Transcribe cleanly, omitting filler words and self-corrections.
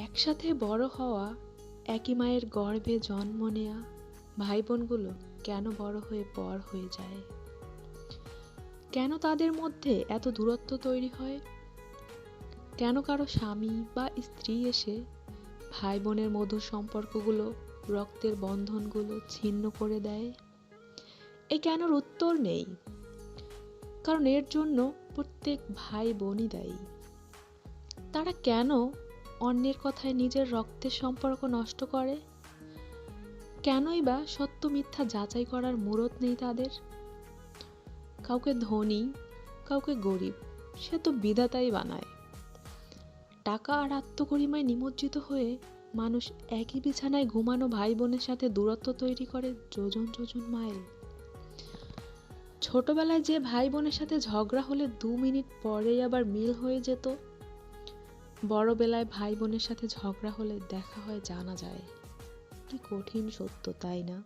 একসাথে বড় হওয়া, একই মায়ের গর্ভে জন্ম নেয়া ভাই বোনগুলো কেন বড় হয়ে পর হয়ে যায়? কেন তাদের মধ্যে এত দূরত্ব তৈরি হয়? কেন কারো স্বামী বা স্ত্রী এসে ভাই বোনের মধুর সম্পর্কগুলো, রক্তের বন্ধনগুলো ছিন্ন করে দেয়? এই কেনর উত্তর নেই, কারণ এর জন্য প্রত্যেক ভাই বোনই দায়ী। তারা কেন অন্যের কথায় নিজের রক্তের সম্পর্ক নষ্ট করে? কেনই বা সত্য মিথ্যা যাচাই করার মুরত নেই তাদের? কাউকে ধনী, কাউকে গরিব, সে তো বিধাতাই বানায়। টাকা আর আত্মগরিমায় নিমজ্জিত হয়ে মানুষ একই বিছানায় ঘুমানো ভাই বোনের সাথে দূরত্ব তৈরি করে যোজন যোজন মাইল। ছোটবেলায় যে ভাই বোনের সাথে ঝগড়া হলে 2 মিনিট পরেই আবার মিল হয়ে যেত, বড়বেলায় ভাই বোনের সাথে ঝগড়া হলে দেখা হয় জানা যায়। কি কঠিন সত্য, তাই না?